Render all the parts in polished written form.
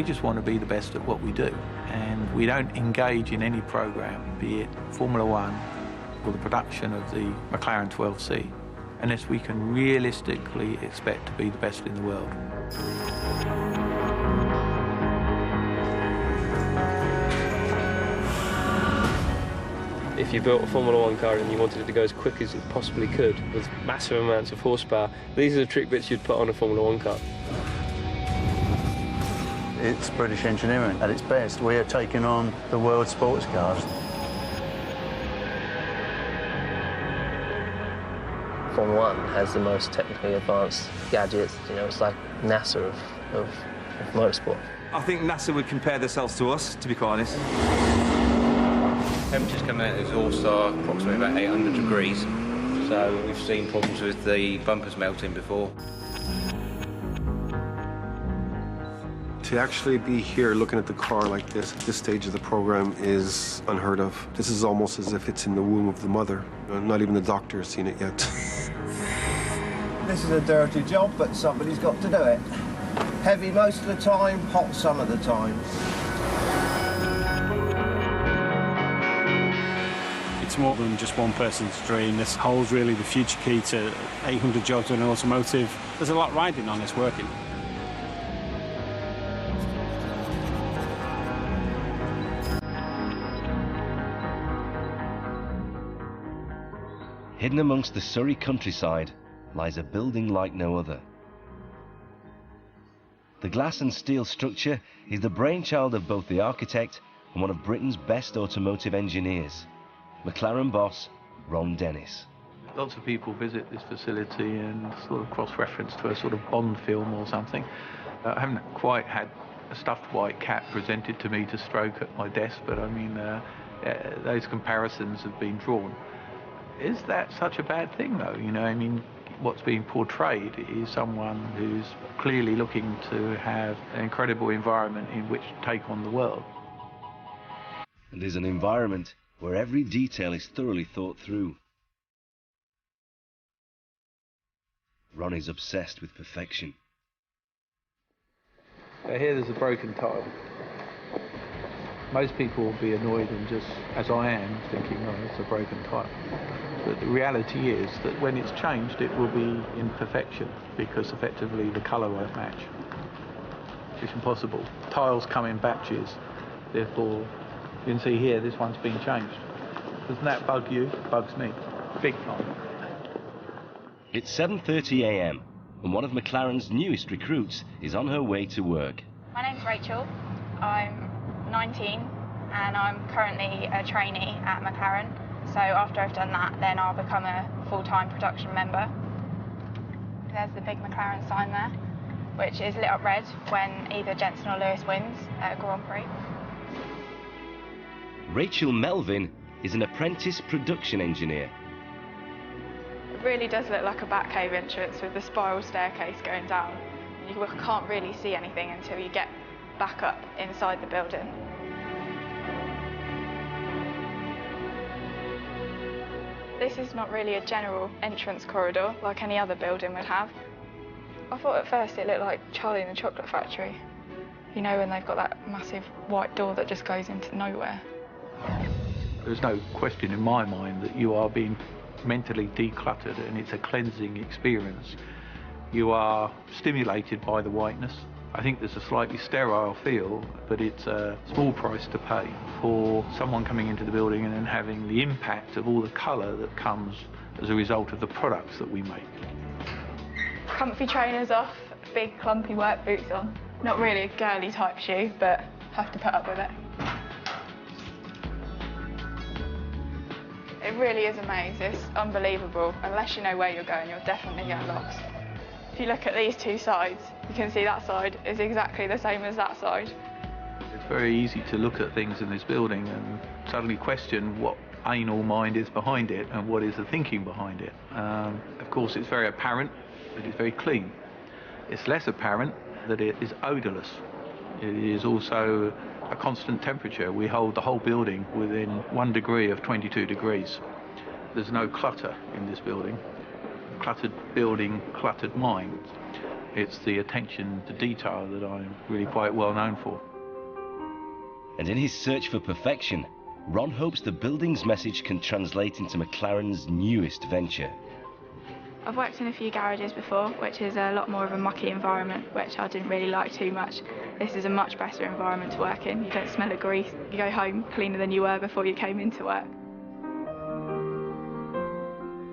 We just want to be the best at what we do, and we don't engage in any program, be it Formula One or the production of the McLaren 12C, unless we can realistically expect to be the best in the world. If you built a Formula One car and you wanted it to go as quick as it possibly could, with massive amounts of horsepower, these are the trick bits you'd put on a Formula One car. It's British engineering at its best. We are taking on the world's sports cars. Formula One has the most technically advanced gadgets. You know, it's like NASA of motorsport. I think NASA would compare themselves to us, to be quite honest. Temperatures coming out of the exhaust are approximately about 800 degrees. So we've seen problems with the bumpers melting before. To actually be here looking at the car like this at this stage of the program is unheard of. This is almost as if it's in the womb of the mother. Not even the doctor has seen it yet. This is a dirty job, but somebody's got to do it. Heavy most of the time, hot some of the time. It's more than just one person's dream. This holds really the future key to 800 jobs in automotive. There's a lot riding on this working. Hidden amongst the Surrey countryside lies a building like no other. The glass and steel structure is the brainchild of both the architect and one of Britain's best automotive engineers, McLaren boss Ron Dennis. Lots of people visit this facility and sort of cross-reference to a sort of Bond film or something. I haven't quite had a stuffed white cat presented to me to stroke at my desk, but I mean, those comparisons have been drawn. Is that such a bad thing, though? You know, I mean, what's being portrayed is someone who's clearly looking to have an incredible environment in which to take on the world. And is an environment where every detail is thoroughly thought through. Ron is obsessed with perfection. So here there's a broken tile. Most people will be annoyed and just, as I am, thinking, oh, it's a broken tile. But the reality is that when it's changed, it will be in perfection, because effectively the colour won't match. It's impossible. Tiles come in batches, therefore, you can see here, this one's been changed. Doesn't that bug you? It bugs me. Big time. It's 7:30 a.m. and one of McLaren's newest recruits is on her way to work. My name's Rachel. I'm 19 and I'm currently a trainee at McLaren. So after I've done that, then I'll become a full-time production member. There's the big McLaren sign there, which is lit up red when either Jenson or Lewis wins at a Grand Prix. Rachel Melvin is an apprentice production engineer. It really does look like a Batcave entrance with the spiral staircase going down. You can't really see anything until you get back up inside the building. This is not really a general entrance corridor like any other building would have. I thought at first it looked like Charlie and the Chocolate Factory. You know, when they've got that massive white door that just goes into nowhere. There's no question in my mind that you are being mentally decluttered, and it's a cleansing experience. You are stimulated by the whiteness. I think there's a slightly sterile feel, but it's a small price to pay for someone coming into the building and then having the impact of all the colour that comes as a result of the products that we make. Comfy trainers off, big clumpy work boots on. Not really a girly type shoe, but have to put up with it. It really is a maze, it's unbelievable. Unless you know where you're going, you'll definitely get lost. If you look at these two sides, you can see that side is exactly the same as that side. It's very easy to look at things in this building and suddenly question what anal mind is behind it and what is the thinking behind it. Of course, it's very apparent that it's very clean. It's less apparent that it is odourless. It is also a constant temperature. We hold the whole building within 1 degree of 22 degrees. There's no clutter in this building. Cluttered building, cluttered mind. It's the attention to detail that I'm really quite well known for. And in his search for perfection, Ron hopes the building's message can translate into McLaren's newest venture. I've worked in a few garages before, which is a lot more of a mucky environment, which I didn't really like too much. This is a much better environment to work in. You don't smell of grease. You go home cleaner than you were before you came into work.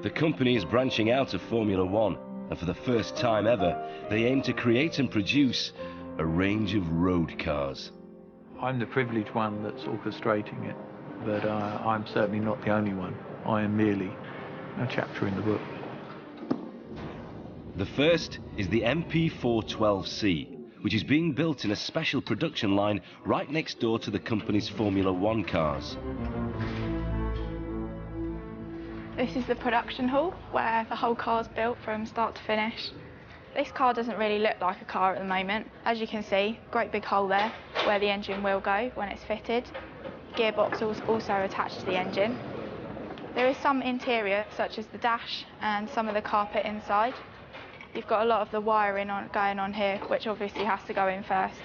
The company is branching out of Formula One, and for the first time ever, they aim to create and produce a range of road cars. I'm the privileged one that's orchestrating it, but I'm certainly not the only one. I am merely a chapter in the book. The first is the MP412C, which is being built in a special production line right next door to the company's Formula One cars. This is the production hall, where the whole car's built from start to finish. This car doesn't really look like a car at the moment. As you can see, great big hole there, where the engine will go when it's fitted. Gearbox is also attached to the engine. There is some interior, such as the dash and some of the carpet inside. You've got a lot of the wiring going on here, which obviously has to go in first.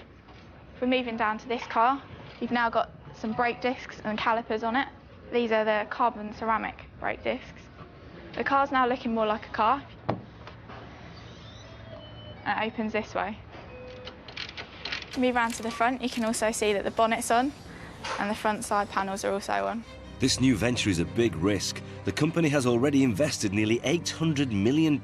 We're moving down to this car. You've now got some brake discs and calipers on it. These are the carbon ceramic brake discs. The car's now looking more like a car. And it opens this way. Move around to the front, you can also see that the bonnet's on and the front side panels are also on. This new venture is a big risk. The company has already invested nearly £800 million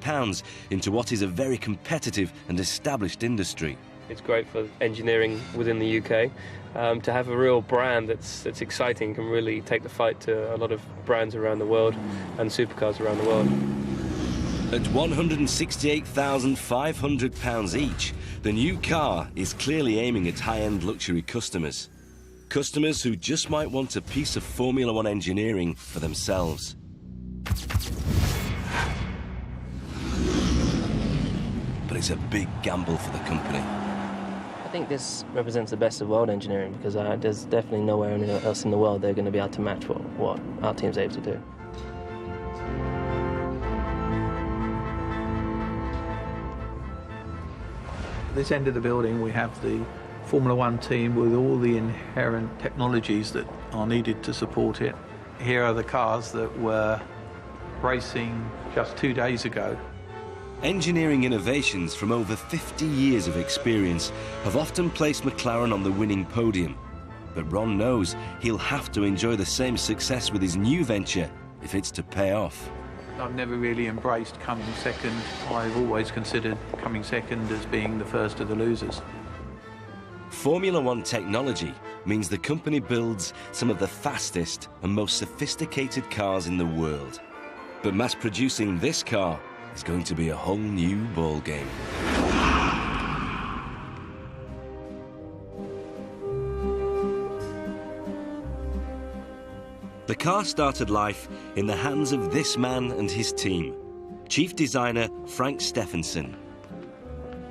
into what is a very competitive and established industry. It's great for engineering within the UK. To have a real brand that's exciting can really take the fight to a lot of brands around the world and supercars around the world. At £168,500 each, the new car is clearly aiming at high-end luxury customers. Customers who just might want a piece of Formula One engineering for themselves. But it's a big gamble for the company. I think this represents the best of world engineering because there's definitely nowhere else in the world they're going to be able to match what our team's able to do. At this end of the building we have the Formula One team with all the inherent technologies that are needed to support it. Here are the cars that were racing just 2 days ago. Engineering innovations from over 50 years of experience have often placed McLaren on the winning podium. But Ron knows he'll have to enjoy the same success with his new venture if it's to pay off. I've never really embraced coming second. I've always considered coming second as being the first of the losers. Formula One technology means the company builds some of the fastest and most sophisticated cars in the world. But mass producing this car is going to be a whole new ballgame. The car started life in the hands of this man and his team, Chief Designer Frank Stephenson.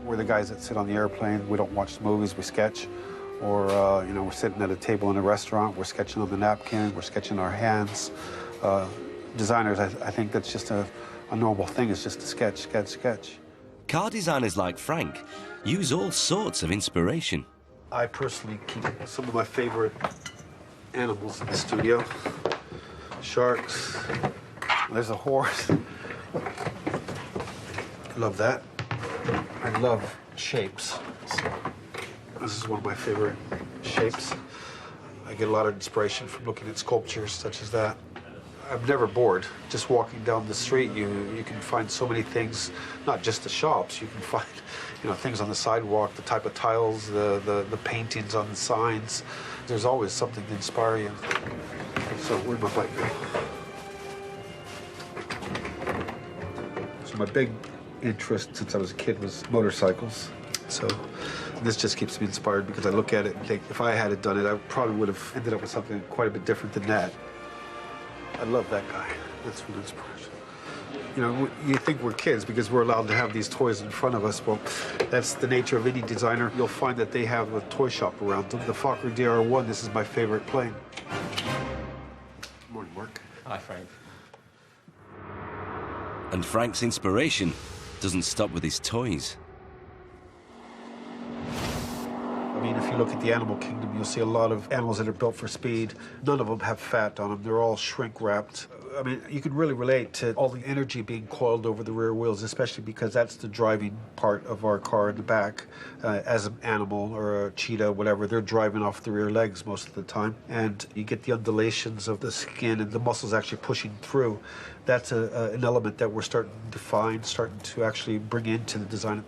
We're the guys that sit on the airplane. We don't watch the movies, we sketch. Or, we're sitting at a table in a restaurant, we're sketching on the napkin, we're sketching our hands. Designers, I think that's just a normal thing, it's just to sketch, sketch, sketch. Car designers like Frank use all sorts of inspiration. I personally keep some of my favorite animals in the studio. Sharks, there's a horse. Love that. I love shapes. This is one of my favorite shapes. I get a lot of inspiration from looking at sculptures such as that. I'm never bored. Just walking down the street, you can find so many things, not just the shops. You can find, things on the sidewalk, the type of tiles, the paintings on the signs. There's always something to inspire you. So where'd my bike go? So my big interest since I was a kid was motorcycles. So this just keeps me inspired because I look at it and think if I had done it, I probably would have ended up with something quite a bit different than that. I love that guy. That's what inspires. You think we're kids because we're allowed to have these toys in front of us. Well, that's the nature of any designer. You'll find that they have a toy shop around them. The Fokker DR1, this is my favorite plane. Good morning, Mark. Hi, Frank. And Frank's inspiration doesn't stop with his toys. mean, if you look at the animal kingdom, you'll see a lot of animals that are built for speed. None of them have fat on them. They're all shrink-wrapped. I mean, you could really relate to all the energy being coiled over the rear wheels, especially because that's the driving part of our car in the back. As an animal or a cheetah, whatever, they're driving off the rear legs most of the time. And you get the undulations of the skin and the muscles actually pushing through. That's an element that we're starting to find, starting to actually bring into the design.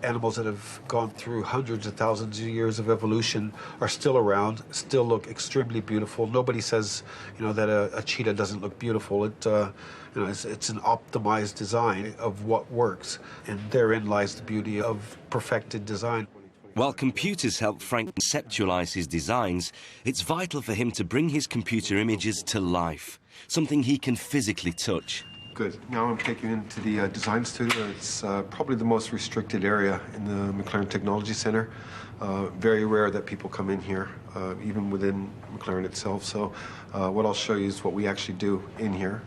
Animals that have gone through hundreds of thousands of years of evolution are still around, still look extremely beautiful. Nobody says, that a cheetah doesn't look beautiful. It's an optimized design of what works, and therein lies the beauty of perfected design. While computers help Frank conceptualize his designs, it's vital for him to bring his computer images to life, something he can physically touch. Good. Now I'm taking you into the design studio. It's probably the most restricted area in the McLaren Technology Center. Very rare that people come in here, even within McLaren itself. So what I'll show you is what we actually do in here.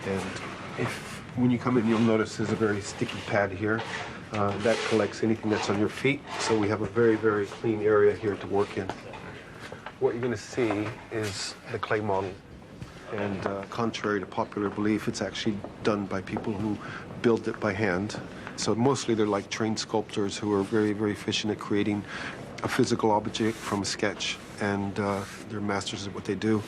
And when you come in, you'll notice there's a very sticky pad here. That collects anything that's on your feet. So we have a very, very clean area here to work in. What you're going to see is the clay model. And contrary to popular belief, it's actually done by people who build it by hand. So mostly they're like trained sculptors who are very, very efficient at creating a physical object from a sketch. And they're masters at what they do.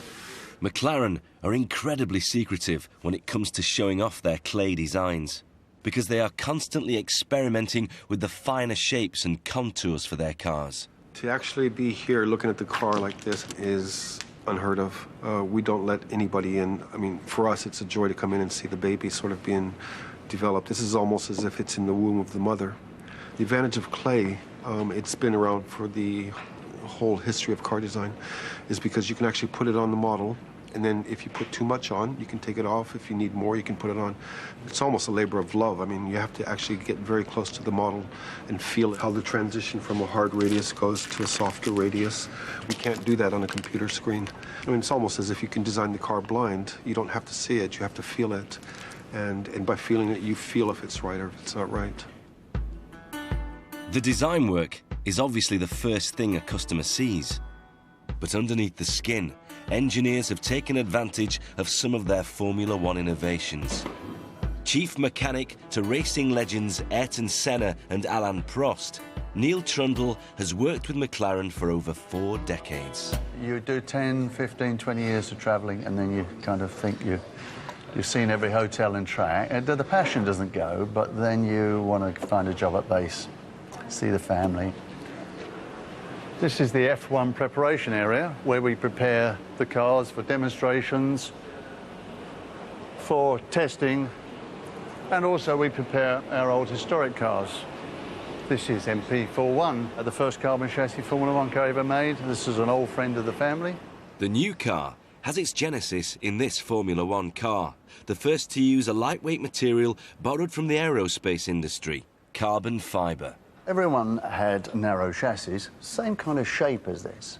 McLaren are incredibly secretive when it comes to showing off their clay designs, because they are constantly experimenting with the finer shapes and contours for their cars. To actually be here looking at the car like this is unheard of. We don't let anybody in. I mean, for us, it's a joy to come in and see the baby sort of being developed. This is almost as if it's in the womb of the mother. The advantage of clay, it's been around for the whole history of car design, is because you can actually put it on the model, and then if you put too much on, you can take it off. If you need more, you can put it on. It's almost a labor of love. I mean, you have to actually get very close to the model and feel how the transition from a hard radius goes to a softer radius. We can't do that on a computer screen. I mean, it's almost as if you can design the car blind. You don't have to see it, you have to feel it. And by feeling it, you feel if it's right or if it's not right. The design work is obviously the first thing a customer sees. But underneath the skin, engineers have taken advantage of some of their Formula One innovations. Chief mechanic to racing legends Ayrton Senna and Alain Prost, Neil Trundle has worked with McLaren for over 4 decades. You do 10, 15, 20 years of travelling, and then you kind of think you've seen every hotel and track. The passion doesn't go, but then you want to find a job at base, see the family. This is the F1 preparation area, where we prepare the cars for demonstrations, for testing, and also we prepare our old historic cars. This is MP41, the first carbon chassis Formula One car ever made. This is an old friend of the family. The new car has its genesis in this Formula One car, the first to use a lightweight material borrowed from the aerospace industry, carbon fibre. Everyone had narrow chassis, same kind of shape as this.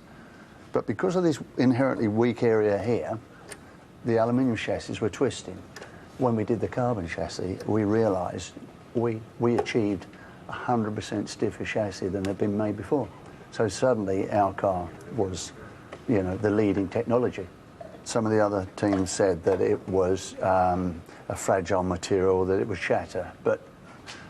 But because of this inherently weak area here, the aluminium chassis were twisting. When we did the carbon chassis, we realised we achieved 100% stiffer chassis than had been made before. So suddenly our car was, the leading technology. Some of the other teams said that it was a fragile material, that it would shatter, but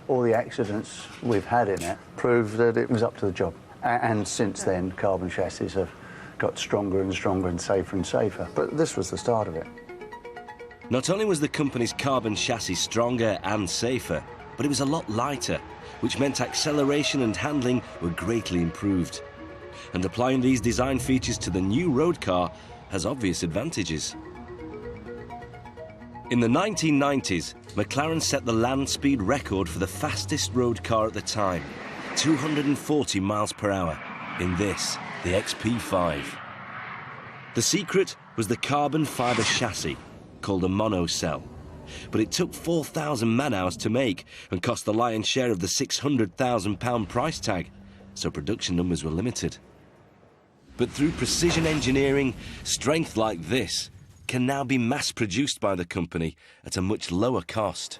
all the accidents we've had in it proved that it was up to the job. And since then, carbon chassis have got stronger and stronger and safer. But this was the start of it. Not only was the company's carbon chassis stronger and safer, but it was a lot lighter, which meant acceleration and handling were greatly improved. And applying these design features to the new road car has obvious advantages. In the 1990s, McLaren set the land speed record for the fastest road car at the time, 240 miles per hour, in this, the XP5. The secret was the carbon fibre chassis, called a monocell. But it took 4,000 man-hours to make and cost the lion's share of the £600,000 price tag, so production numbers were limited. But through precision engineering, strength like this can now be mass-produced by the company at a much lower cost.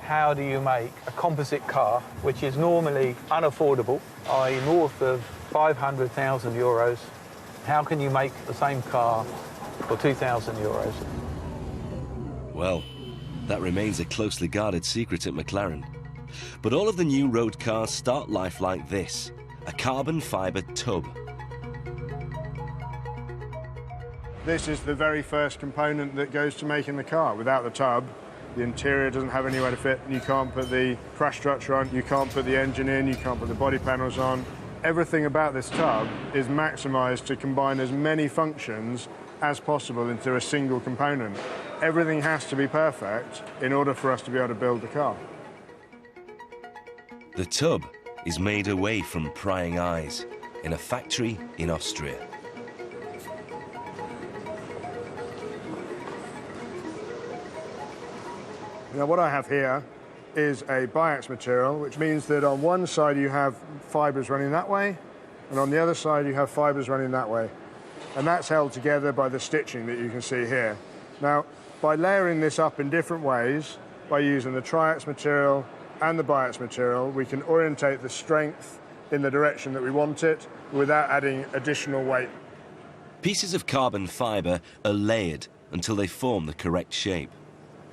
How do you make a composite car, which is normally unaffordable, i.e. north of 500,000 euros. How can you make the same car for 2,000 euros? Well, that remains a closely guarded secret at McLaren. But all of the new road cars start life like this, a carbon fibre tub. This is the very first component that goes to making the car. Without the tub, the interior doesn't have anywhere to fit. You can't put the crash structure on, you can't put the engine in, you can't put the body panels on. Everything about this tub is maximised to combine as many functions as possible into a single component. Everything has to be perfect in order for us to be able to build the car. The tub is made away from prying eyes in a factory in Austria. Now what I have here is a biax material, which means that on one side you have fibres running that way, and on the other side you have fibres running that way. And that's held together by the stitching that you can see here. Now, by layering this up in different ways, by using the triax material and the biax material, we can orientate the strength in the direction that we want it without adding additional weight. Pieces of carbon fibre are layered until they form the correct shape.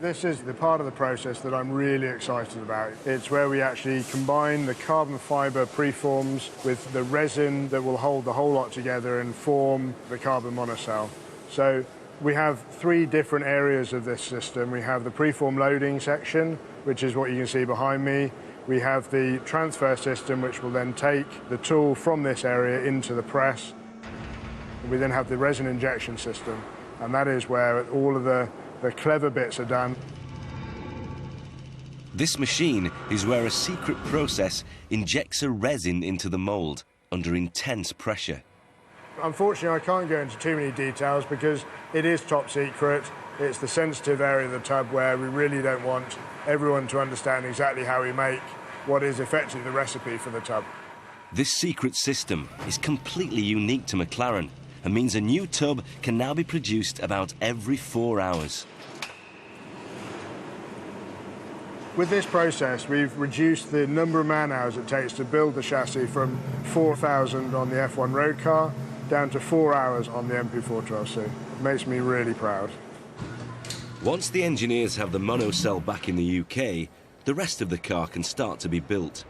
This is the part of the process that I'm really excited about. It's where we actually combine the carbon fibre preforms with the resin that will hold the whole lot together and form the carbon monocell. So we have three different areas of this system. We have the preform loading section, which is what you can see behind me. We have the transfer system, which will then take the tool from this area into the press. We then have the resin injection system, and that is where all of the clever bits are done. This machine is where a secret process injects a resin into the mould under intense pressure. Unfortunately, I can't go into too many details because it is top secret. It's the sensitive area of the tub where we really don't want everyone to understand exactly how we make what is effectively the recipe for the tub. This secret system is completely unique to McLaren and means a new tub can now be produced about every 4 hours. With this process, we've reduced the number of man-hours it takes to build the chassis from 4,000 on the F1 road car down to 4 hours on the MP412C. It makes me really proud. Once the engineers have the monocell back in the UK, the rest of the car can start to be built.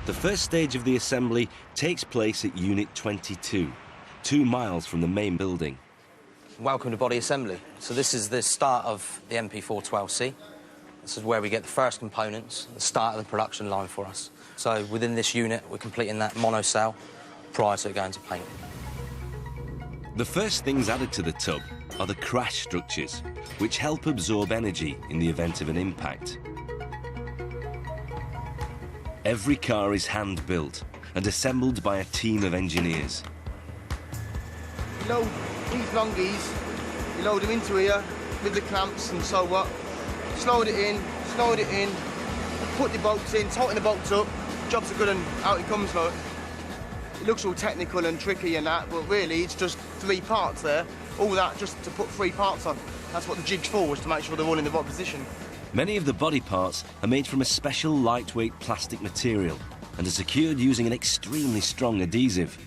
The first stage of the assembly takes place at Unit 22, 2 miles from the main building. Welcome to body assembly. So this is the start of the MP412C. This is where we get the first components, the start of the production line for us. So within this unit, we're completing that monocell prior to it going to paint. The first things added to the tub are the crash structures, which help absorb energy in the event of an impact. Every car is hand-built and assembled by a team of engineers. You load these longies, you load them into here with the clamps and so what. Slide it in, put the bolts in, tighten the bolts up, jobs are good and out it comes, like. It looks all technical and tricky and that, but really it's just 3 parts there. All that just to put 3 parts on. That's what the jig's for, was to make sure they're all in the right position. Many of the body parts are made from a special lightweight plastic material and are secured using an extremely strong adhesive.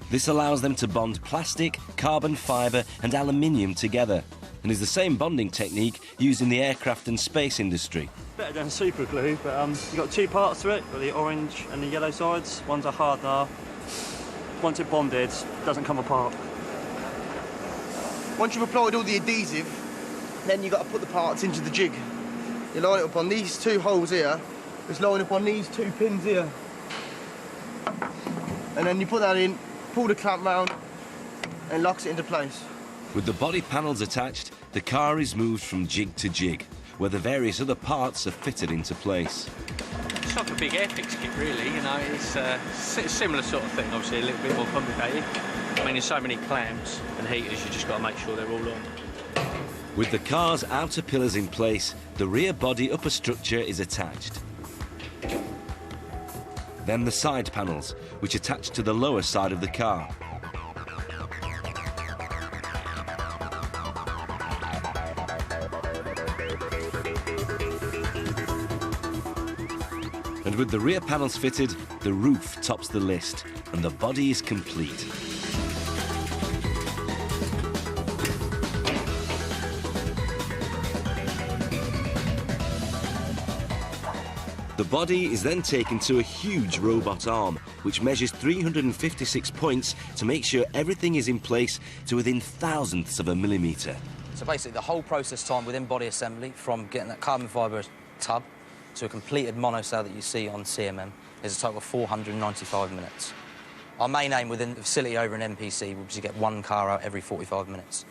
This allows them to bond plastic, carbon fibre and aluminium together, and is the same bonding technique used in the aircraft and space industry. Better than super glue, but you've got 2 parts to it, got the orange and the yellow sides. One's a hardener. Once it's bonded, it doesn't come apart. Once you've applied all the adhesive, then you've got to put the parts into the jig. You line it up on these 2 holes here, just line up on these 2 pins here. And then you put that in, pull the clamp round, and locks it into place. With the body panels attached, the car is moved from jig to jig, where the various other parts are fitted into place. It's like a big airfix kit, really, you know, it's a similar sort of thing, obviously a little bit more complicated. I mean, there's so many clamps and heaters, you just got to make sure they're all on. With the car's outer pillars in place, the rear body upper structure is attached. Then the side panels, which attach to the lower side of the car. And with the rear panels fitted, the roof tops the list, and the body is complete. The body is then taken to a huge robot arm, which measures 356 points to make sure everything is in place to within thousandths of a millimetre. So basically the whole process time within body assembly, from getting that carbon fibre tub to a completed monocell that you see on CMM, is a total of 495 minutes. Our main aim within the facility over in MPC will be to get one car out every 45 minutes.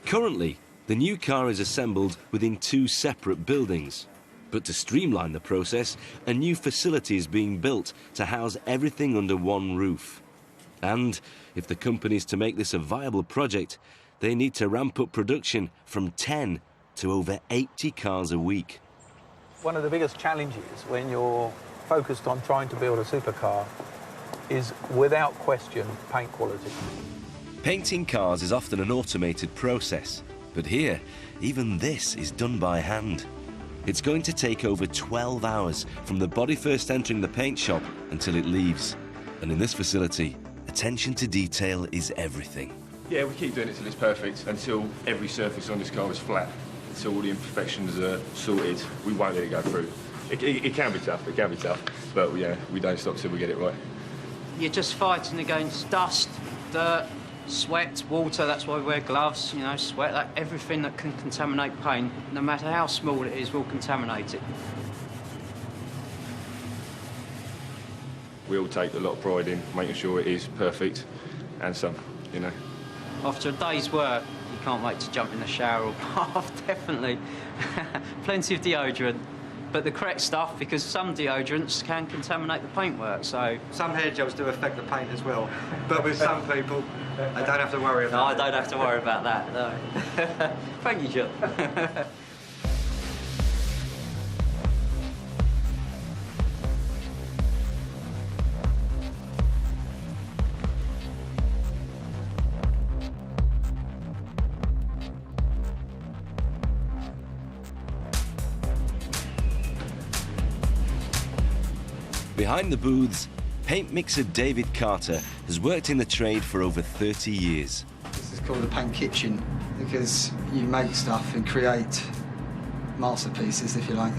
Currently, the new car is assembled within 2 separate buildings. But to streamline the process, a new facility is being built to house everything under one roof. And if the company is to make this a viable project, they need to ramp up production from 10 to over 80 cars a week. One of the biggest challenges when you're focused on trying to build a supercar is, without question, paint quality. Painting cars is often an automated process, but here, even this is done by hand. It's going to take over 12 hours from the body first entering the paint shop until it leaves. And in this facility, attention to detail is everything. Yeah, we keep doing it till it's perfect, until every surface on this car is flat. Until all the imperfections are sorted, we won't let it go through. It can be tough, but yeah, we don't stop till we get it right. You're just fighting against dust, dirt, sweat, water. That's why we wear gloves, you know, sweat, everything that can contaminate paint, no matter how small it is, will contaminate it. We all take a lot of pride in making sure it is perfect and some, you know. After a day's work, you can't wait to jump in the shower or bath, definitely. Plenty of deodorant, but the correct stuff, because some deodorants can contaminate the paintwork, so... Some hair gels do affect the paint as well, but with some people, I don't have to worry about No, I don't have to worry about that, no. Thank you, John. Behind the booths, paint mixer David Carter has worked in the trade for over 30 years. This is called a paint kitchen because you make stuff and create masterpieces, if you like.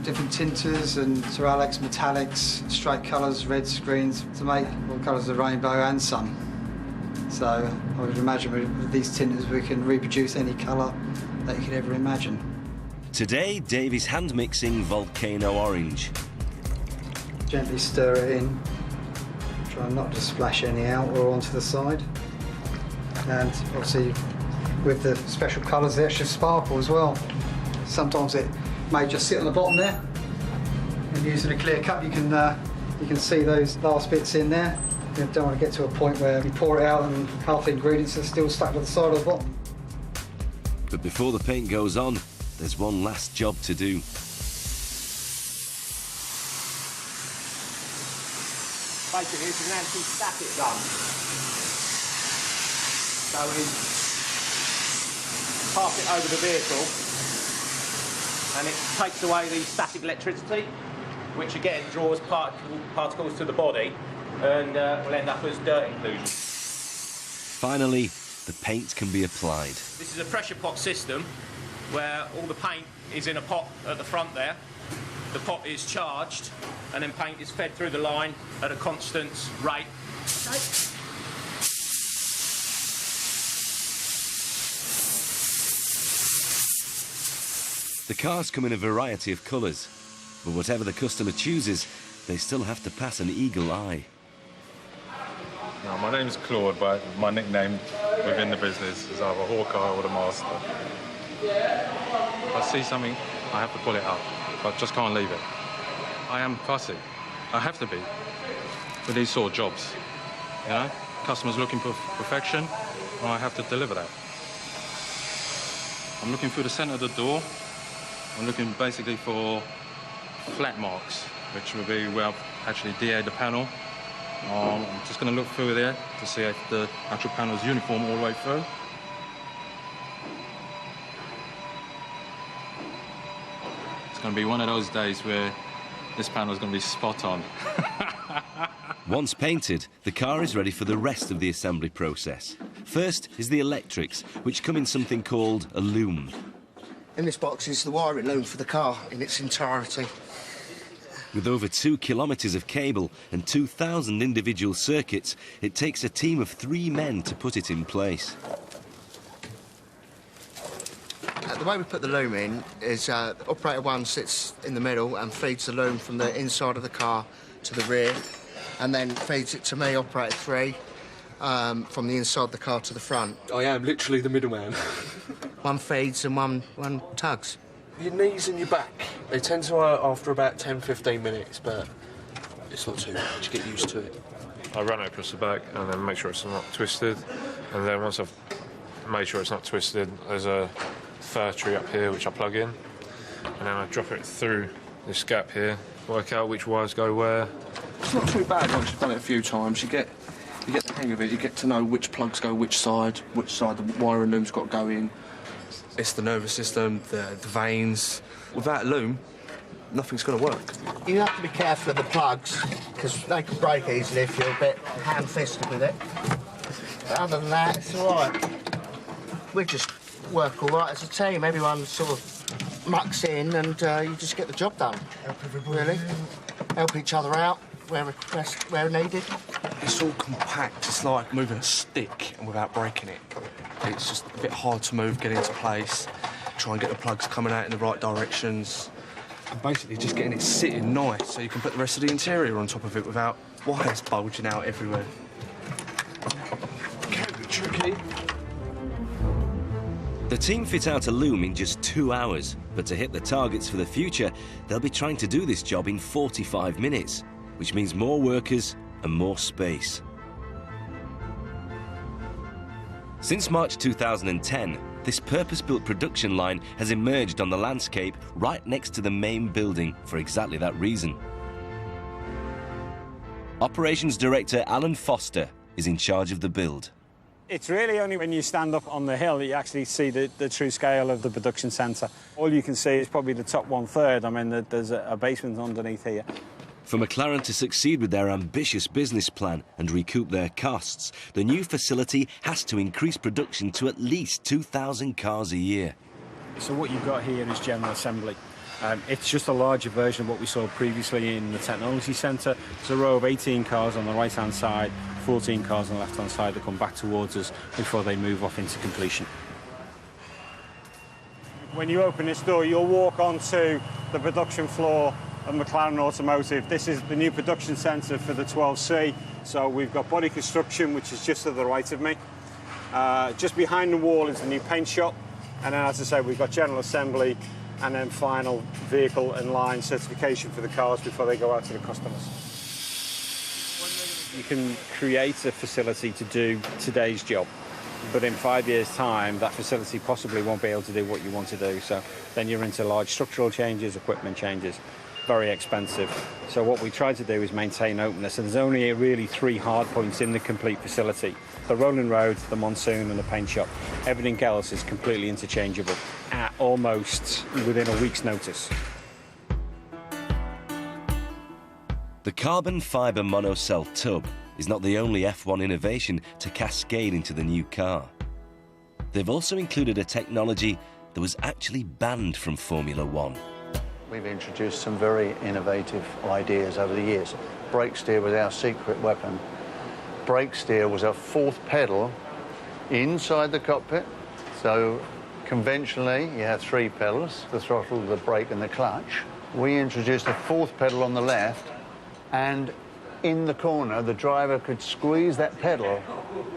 Different tinters and ceramics, metallics, straight colours, reds, greens, to make all colours of the rainbow and sun. So I would imagine with these tinters we can reproduce any colour that you could ever imagine. Today, Dave is hand mixing Volcano Orange. Gently stir it in, try not to splash any out or onto the side. And obviously with the special colours, the extra sparkle as well. Sometimes it may just sit on the bottom there, and using a clear cup you can see those last bits in there. You don't want to get to a point where you pour it out and half the ingredients are still stuck to the side of the bottom. But before the paint goes on, there's one last job to do. Basically, it's an anti-static gun. So we pass it over the vehicle and it takes away the static electricity, which again draws particles to the body and will end up as dirt inclusion. Finally, the paint can be applied. This is a pressure pot system where all the paint is in a pot at the front there. The pot is charged and then paint is fed through the line at a constant rate. The cars come in a variety of colours, but whatever the customer chooses, they still have to pass an eagle eye. No, my name's Claude, but my nickname within the business is either Hawkeye or the Master. If I see something, I have to pull it out. I just can't leave it. I am fussy. I have to be for these sort of jobs. You know, customers looking for perfection, and I have to deliver that. I'm looking through the centre of the door. I'm looking basically for flat marks, which will be where I've actually DA'd the panel. I'm just going to look through there to see if the actual panel is uniform all the way through. going to be one of those days where this panel is going to be spot on. Once painted, the car is ready for the rest of the assembly process. First is the electrics, which come in something called a loom. In this box is the wiring loom for the car in its entirety. With over 2 kilometres of cable and 2,000 individual circuits, it takes a team of 3 men to put it in place. The way we put the loom in is operator 1 sits in the middle and feeds the loom from the inside of the car to the rear, and then feeds it to me, operator 3, from the inside of the car to the front. I am literally the middleman. One feeds and one tugs. Your knees and your back, they tend to hurt after about 10-15 minutes, but it's not too much, get used to it. I run it across the back and then make sure it's not twisted, and then once I've made sure it's not twisted, there's a fir tree up here which I plug in, and then I drop it through this gap here, work out which wires go where. It's not too bad once you've done it a few times. You get the hang of it, you get to know which plugs go which side the wiring loom's got to go in. It's the nervous system, the veins. Without a loom, nothing's going to work. You have to be careful of the plugs, because they can break easily if you're a bit ham-fisted with it. But other than that, it's all right. We just work all right as a team. Everyone sort of mucks in and you just get the job done. Help everybody. Really. Help each other out where needed. It's all compact. It's like moving a stick and without breaking it. It's just a bit hard to move, get into place, try and get the plugs coming out in the right directions. And basically just getting it sitting nice so you can put the rest of the interior on top of it without wires bulging out everywhere. Can be tricky. The team fit out a loom in just 2 hours, but to hit the targets for the future, they'll be trying to do this job in 45 minutes, which means more workers and more space. Since March 2010, this purpose-built production line has emerged on the landscape right next to the main building for exactly that reason. Operations Director Alan Foster is in charge of the build. It's really only when you stand up on the hill that you actually see the true scale of the production centre. All you can see is probably the top 1/3. I mean, there's a basement underneath here. For McLaren to succeed with their ambitious business plan and recoup their costs, the new facility has to increase production to at least 2,000 cars a year. So what you've got here is general assembly. It's just a larger version of what we saw previously in the technology centre. There's a row of 18 cars on the right-hand side, 14 cars on the left-hand side that come back towards us before they move off into completion. When you open this door, you'll walk onto the production floor of McLaren Automotive. This is the new production centre for the 12C. So we've got body construction, which is just to the right of me. Just behind the wall is the new paint shop. And then, as I say, we've got general assembly and then final vehicle and line certification for the cars before they go out to the customers. You can create a facility to do today's job, but in 5 years' time, that facility possibly won't be able to do what you want to do. So then you're into large structural changes, equipment changes. Very expensive. So what we try to do is maintain openness, and there's only really 3 hard points in the complete facility: the rolling road, the monsoon and the paint shop. Everything else is completely interchangeable at almost within a week's notice. The carbon fibre monocell tub is not the only F1 innovation to cascade into the new car. They've also included a technology that was actually banned from Formula One. We've introduced some very innovative ideas over the years. Brake steer was our secret weapon. Brake steer was a 4th pedal inside the cockpit. So conventionally, you have 3 pedals, the throttle, the brake and the clutch. We introduced a 4th pedal on the left, and in the corner, the driver could squeeze that pedal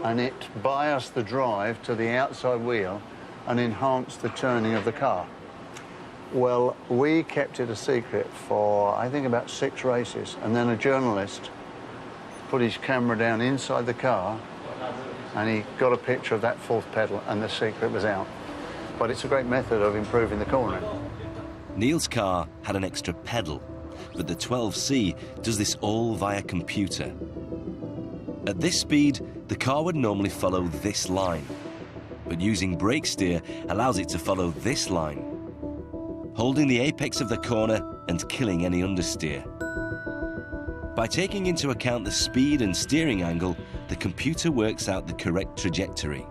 and it biased the drive to the outside wheel and enhanced the turning of the car. Well, we kept it a secret for, I think, about 6 races, and then a journalist put his camera down inside the car and he got a picture of that 4th pedal and the secret was out. But it's a great method of improving the cornering. Neil's car had an extra pedal, but the 12C does this all via computer. At this speed, the car would normally follow this line, but using brake steer allows it to follow this line. holding the apex of the corner and killing any understeer. By taking into account the speed and steering angle, the computer works out the correct trajectory.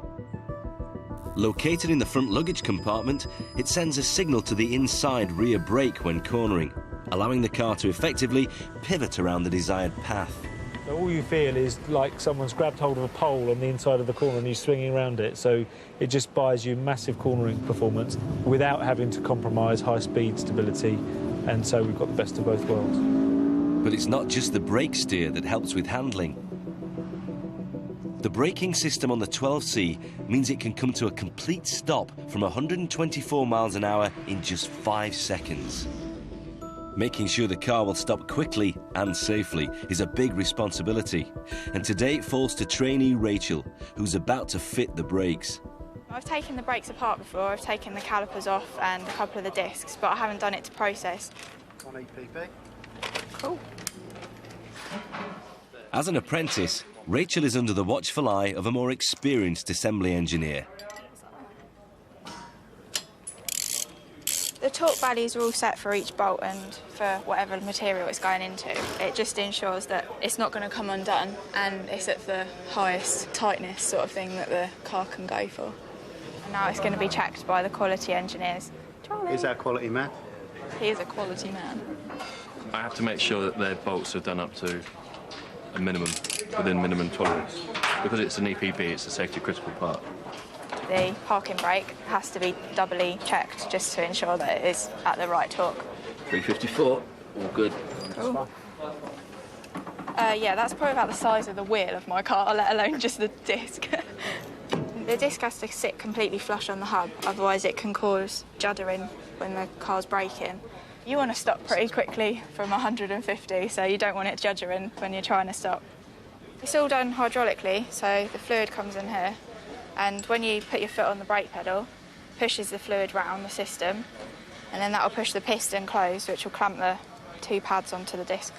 Located in the front luggage compartment, it sends a signal to the inside rear brake when cornering, allowing the car to effectively pivot around the desired path. So all you feel is like someone's grabbed hold of a pole on the inside of the corner and you're swinging around it, so it just buys you massive cornering performance without having to compromise high-speed stability, and so we've got the best of both worlds. But it's not just the brake steer that helps with handling. The braking system on the 12C means it can come to a complete stop from 124 miles an hour in just 5 seconds. Making sure the car will stop quickly and safely is a big responsibility, and today it falls to trainee Rachel, who's about to fit the brakes. I've taken the brakes apart before, I've taken the calipers off and a couple of the discs, but I haven't done it to process. On EPP. Cool. As an apprentice, Rachel is under the watchful eye of a more experienced assembly engineer. The torque values are all set for each bolt and for whatever material it's going into. It just ensures that it's not going to come undone and it's at the highest tightness sort of thing that the car can go for. And now it's going to be checked by the quality engineers. Charlie. Is that a quality man? He is a quality man. I have to make sure that their bolts are done up to a minimum, within minimum tolerance. Because it's an EPB, it's a safety critical part. The parking brake has to be doubly checked just to ensure that it is at the right torque. 354, all good. Cool. Yeah, that's probably about the size of the wheel of my car, let alone just the disc. The disc has to sit completely flush on the hub, otherwise it can cause juddering when the car's braking. You want to stop pretty quickly from 150, so you don't want it juddering when you're trying to stop. It's all done hydraulically, so the fluid comes in here, and when you put your foot on the brake pedal, pushes the fluid round the system, and then that'll push the piston closed, which will clamp the 2 pads onto the disc.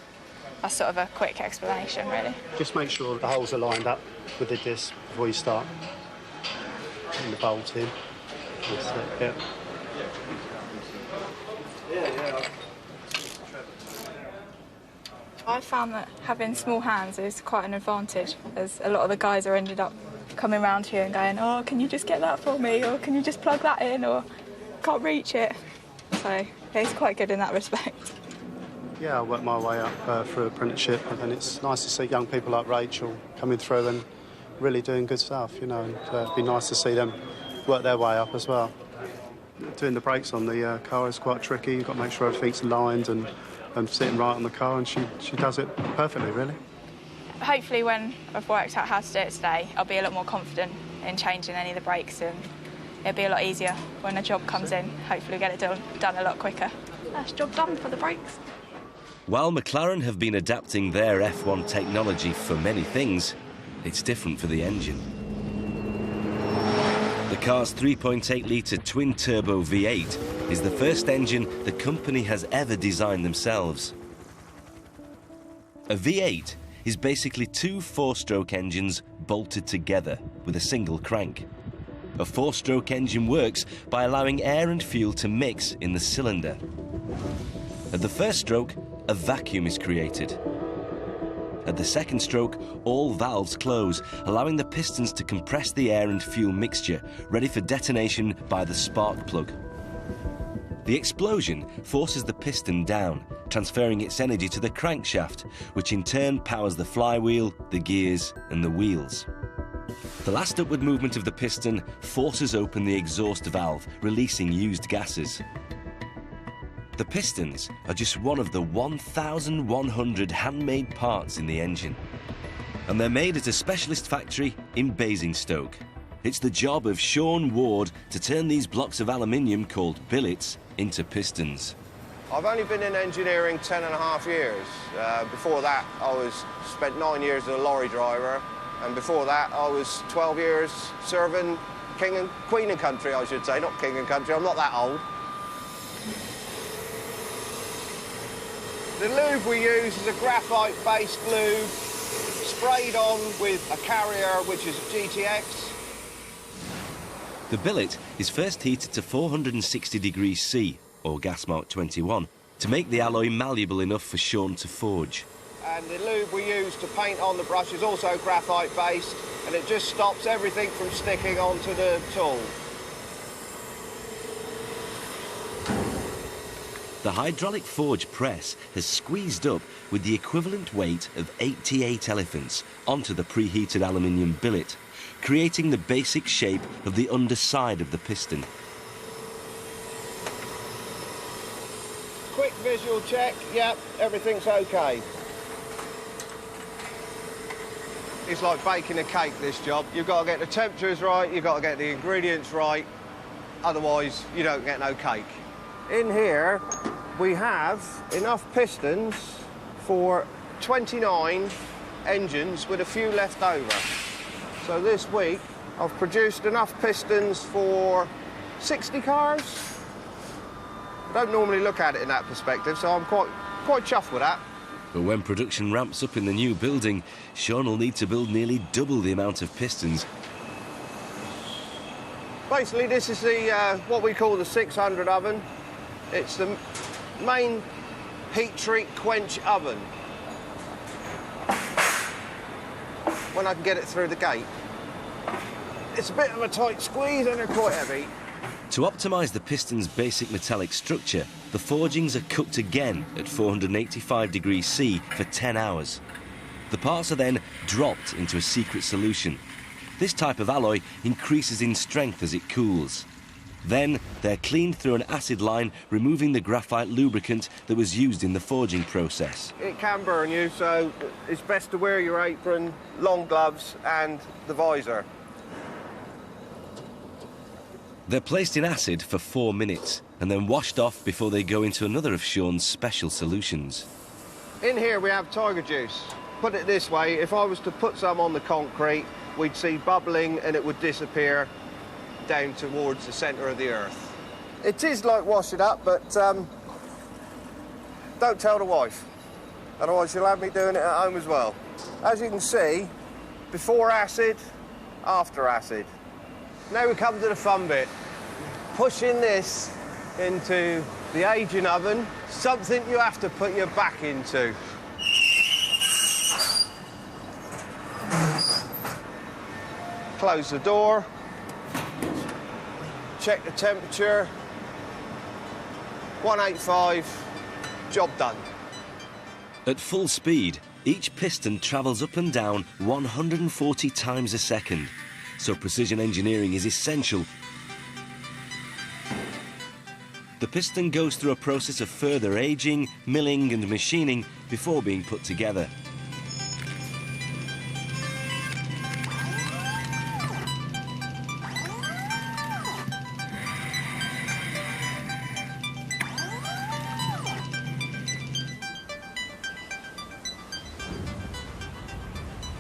That's sort of a quick explanation, really. Just make sure the holes are lined up with the disc before you start. And the bolt in. That's it, yeah. I found that having small hands is quite an advantage, as a lot of the guys are ended up coming around here and going, oh, can you just get that for me, or can you just plug that in, or can't reach it. So it's quite good in that respect. Yeah, I worked my way up through apprenticeship, and it's nice to see young people like Rachel coming through and really doing good stuff, you know, and it'd be nice to see them work their way up as well. Doing the brakes on the car is quite tricky. You've got to make sure everything's aligned and sitting right on the car, and she does it perfectly, really. Hopefully when I've worked out how to do it today, I'll be a lot more confident in changing any of the brakes, and it'll be a lot easier when a job comes in. Hopefully get it done a lot quicker. That's job done for the brakes. While McLaren have been adapting their F1 technology for many things, it's different for the engine. The car's 3.8-litre twin-turbo V8 is the first engine the company has ever designed themselves. A V8 is basically 2 4-stroke engines bolted together with a single crank. A 4-stroke engine works by allowing air and fuel to mix in the cylinder. At the first stroke, a vacuum is created. At the second stroke, all valves close, allowing the pistons to compress the air and fuel mixture, ready for detonation by the spark plug. The explosion forces the piston down, transferring its energy to the crankshaft, which in turn powers the flywheel, the gears, and the wheels. The last upward movement of the piston forces open the exhaust valve, releasing used gases. The pistons are just one of the 1,100 handmade parts in the engine, and they're made at a specialist factory in Basingstoke. It's the job of Sean Ward to turn these blocks of aluminium called billets into pistons. I've only been in engineering 10.5 years. Before that, I spent 9 years as a lorry driver, and before that, I was 12 years serving King and Queen and Country, I should say, not King and Country. I'm not that old. The lube we use is a graphite-based lube, sprayed on with a carrier, which is a GTX. The billet is first heated to 460 degrees C, or gas mark 21, to make the alloy malleable enough for Sean to forge. And the lube we use to paint on the brush is also graphite based, and it just stops everything from sticking onto the tool. The hydraulic forge press has squeezed up with the equivalent weight of 88 elephants onto the preheated aluminium billet, creating the basic shape of the underside of the piston. Quick visual check, yep, everything's okay. It's like baking a cake, this job. You've got to get the temperatures right, you've got to get the ingredients right, otherwise you don't get no cake. In here, we have enough pistons for 29 engines with a few left over. So this week, I've produced enough pistons for 60 cars. I don't normally look at it in that perspective, so I'm quite chuffed with that. But when production ramps up in the new building, Sean will need to build nearly double the amount of pistons. Basically, this is the what we call the 600 oven. It's the main heat treat quench oven. When I can get it through the gate. It's a bit of a tight squeeze and they're quite heavy. To optimise the piston's basic metallic structure, the forgings are cooked again at 485 degrees C for 10 hours. The parts are then dropped into a secret solution. This type of alloy increases in strength as it cools. Then they're cleaned through an acid line, removing the graphite lubricant that was used in the forging process. It can burn you, so it's best to wear your apron, long gloves and the visor. They're placed in acid for 4 minutes and then washed off before they go into another of Sean's special solutions. In here we have tiger juice. Put it this way, if I was to put some on the concrete, we'd see bubbling and it would disappear down towards the centre of the earth. It is like wash it up, but don't tell the wife. Otherwise she'll have me doing it at home as well. As you can see, before acid, after acid. Now we come to the fun bit. Pushing this into the aging oven, something you have to put your back into. Close the door. Check the temperature. 185, job done. At full speed, each piston travels up and down 140 times a second, so precision engineering is essential. The piston goes through a process of further aging, milling and machining before being put together.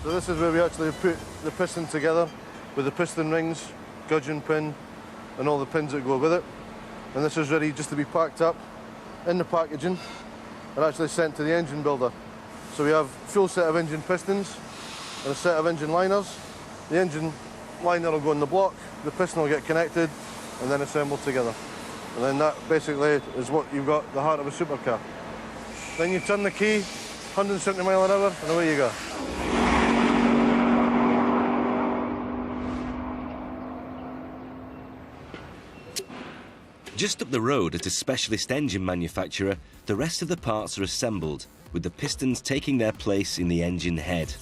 So this is where we actually put the piston together with the piston rings, gudgeon pin and all the pins that go with it. And this is ready just to be packed up in the packaging and actually sent to the engine builder. So we have a full set of engine pistons and a set of engine liners. The engine liner will go in the block, the piston will get connected and then assembled together. And then that basically is what you've got, the heart of a supercar. Then you turn the key, 170 mile an hour and away you go. Just up the road at a specialist engine manufacturer, the rest of the parts are assembled, with the pistons taking their place in the engine head.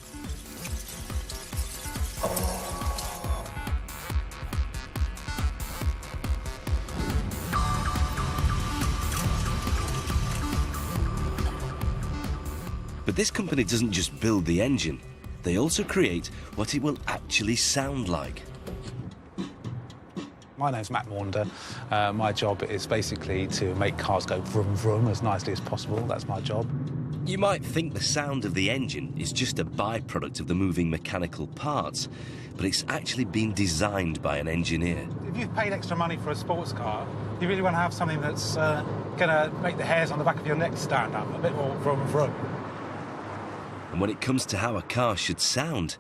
But this company doesn't just build the engine, they also create what it will actually sound like. My name's Matt Maunder. My job is basically to make cars go vroom vroom as nicely as possible. That's my job. You might think the sound of the engine is just a byproduct of the moving mechanical parts, but it's actually been designed by an engineer. If you've paid extra money for a sports car, you really want to have something that's going to make the hairs on the back of your neck stand up, a bit more vroom vroom. And when it comes to how a car should sound,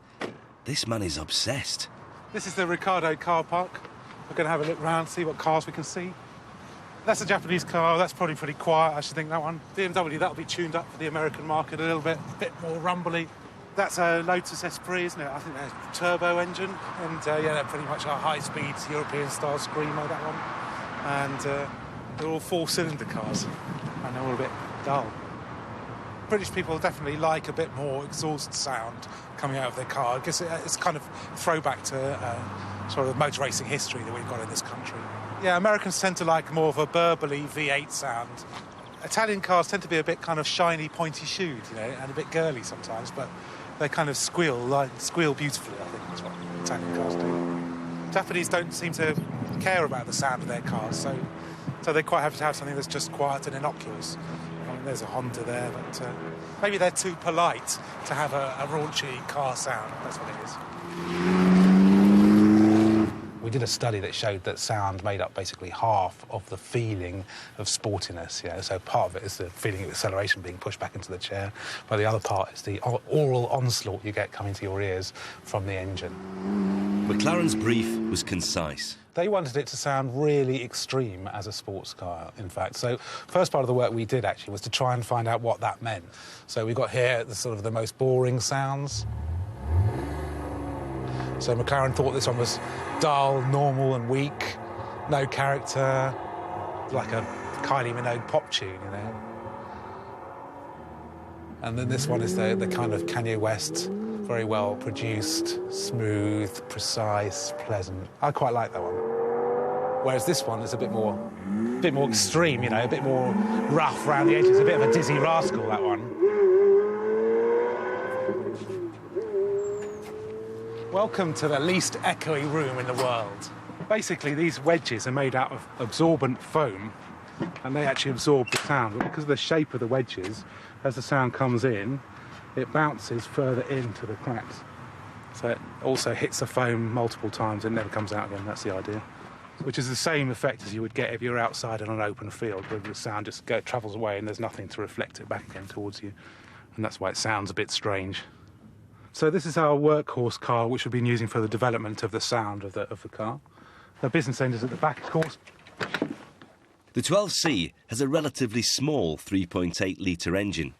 this man is obsessed. This is the Ricardo car park. We're going to have a look round, see what cars we can see. That's a Japanese car. That's probably pretty quiet, I should think, that one. BMW, that'll be tuned up for the American market a little bit more rumbly. That's a Lotus Esprit, isn't it? I think that's a turbo engine. And, yeah, they're pretty much a high-speed European-style screamer, that one. And they're all four-cylinder cars, and they're all a bit dull. British people definitely like a bit more exhaust sound coming out of their car. I guess it's kind of throwback to sort of motor racing history that we've got in this country. Yeah, Americans tend to like more of a burbly V8 sound. Italian cars tend to be a bit kind of shiny, pointy-shoed, you know, and a bit girly sometimes, but they kind of squeal beautifully, I think that's what Italian cars do. Japanese don't seem to care about the sound of their cars, so they're quite happy to have something that's just quiet and innocuous. I mean, there's a Honda there, but maybe they're too polite to have a raunchy car sound. That's what it is. We did a study that showed that sound made up basically half of the feeling of sportiness. You know? So part of it is the feeling of acceleration being pushed back into the chair, but the other part is the oral onslaught you get coming to your ears from the engine. McLaren's brief was concise. They wanted it to sound really extreme as a sports car, in fact. So first part of the work we did, actually, was to try and find out what that meant. So we got here the sort of the most boring sounds. So McLaren thought this one was dull, normal and weak, no character, like a Kylie Minogue pop tune, you know. And then this one is the kind of Kanye West, very well produced, smooth, precise, pleasant. I quite like that one. Whereas this one is a bit more extreme, you know, a bit more rough around the edges, a bit of a Dizzy Rascal, that one. Welcome to the least echoey room in the world. Basically, these wedges are made out of absorbent foam, and they actually absorb the sound. But because of the shape of the wedges, as the sound comes in, it bounces further into the cracks. So it also hits the foam multiple times and never comes out again. That's the idea. Which is the same effect as you would get if you were outside on an open field, where the sound just travels away and there's nothing to reflect it back again towards you. And that's why it sounds a bit strange. So this is our workhorse car, which we've been using for the development of the sound of the car. The business end is at the back, of course. The 12C has a relatively small 3.8-litre engine.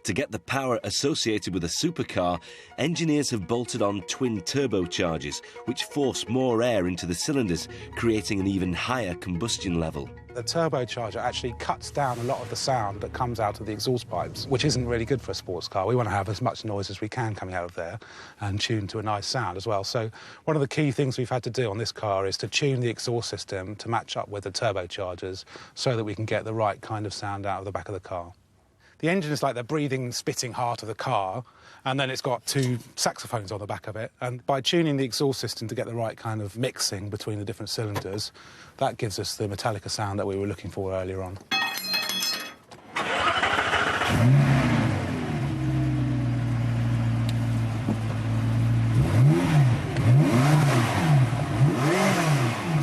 To get the power associated with a supercar, engineers have bolted on twin turbochargers, which force more air into the cylinders, creating an even higher combustion level. The turbocharger actually cuts down a lot of the sound that comes out of the exhaust pipes, which isn't really good for a sports car. We want to have as much noise as we can coming out of there and tune to a nice sound as well. So one of the key things we've had to do on this car is to tune the exhaust system to match up with the turbochargers so that we can get the right kind of sound out of the back of the car. The engine is like the breathing, spitting heart of the car, and then it's got two saxophones on the back of it. And by tuning the exhaust system to get the right kind of mixing between the different cylinders, that gives us the Metallica sound that we were looking for earlier on.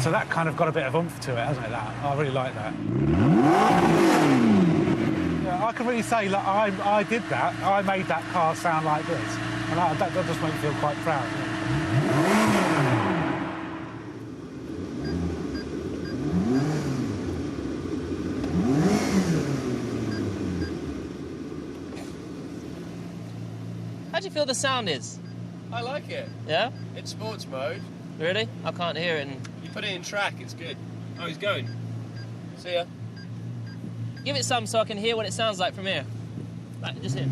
So that kind of got a bit of oomph to it, hasn't it, that? I really like that. I can really say, like, I did that. I made that car sound like this. And that just makes me feel quite proud. How do you feel the sound is? I like it. Yeah? It's sports mode. Really? I can't hear it. You put it in track, it's good. Oh, he's going. See ya. Give it some so I can hear what it sounds like from here. Like, just here.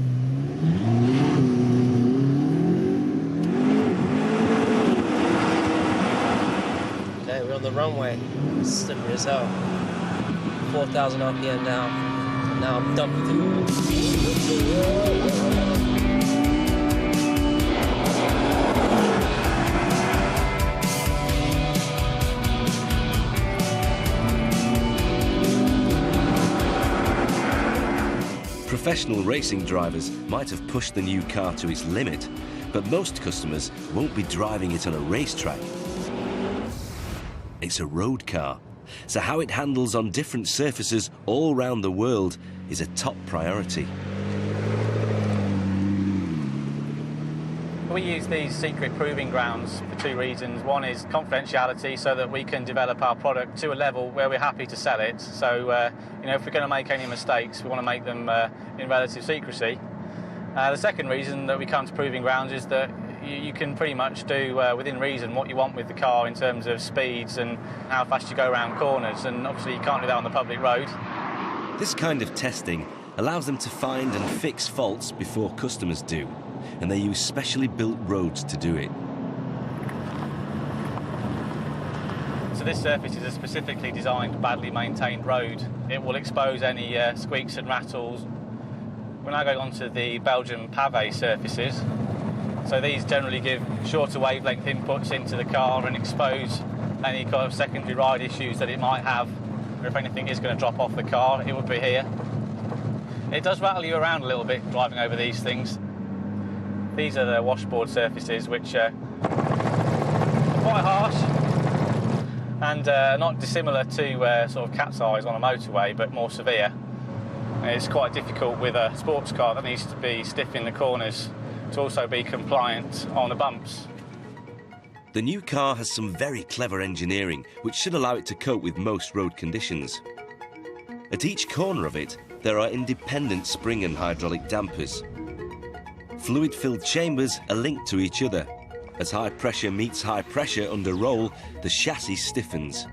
Okay, we're on the runway. It's slippery as hell. 4,000 RPM now. And now I'm dumping through. Professional racing drivers might have pushed the new car to its limit, but most customers won't be driving it on a racetrack. It's a road car, so how it handles on different surfaces all around the world is a top priority. We use these secret proving grounds for two reasons. One is confidentiality, so that we can develop our product to a level where we're happy to sell it. So, if we're going to make any mistakes, we want to make them in relative secrecy. The second reason that we come to proving grounds is that you can pretty much do, within reason, what you want with the car in terms of speeds and how fast you go around corners, and obviously you can't do that on the public road. This kind of testing allows them to find and fix faults before customers do, and they use specially built roads to do it. So this surface is a specifically designed, badly maintained road. It will expose any squeaks and rattles. We're now going on to the Belgian pavé surfaces. So these generally give shorter wavelength inputs into the car and expose any kind of secondary ride issues that it might have, or if anything is going to drop off the car, it would be here. It does rattle you around a little bit driving over these things. These are the washboard surfaces, which are quite harsh and not dissimilar to sort of cat's eyes on a motorway, but more severe. It's quite difficult with a sports car that needs to be stiff in the corners to also be compliant on the bumps. The new car has some very clever engineering, which should allow it to cope with most road conditions. At each corner of it, there are independent spring and hydraulic dampers. Fluid-filled chambers are linked to each other. As high pressure meets high pressure under roll, the chassis stiffens.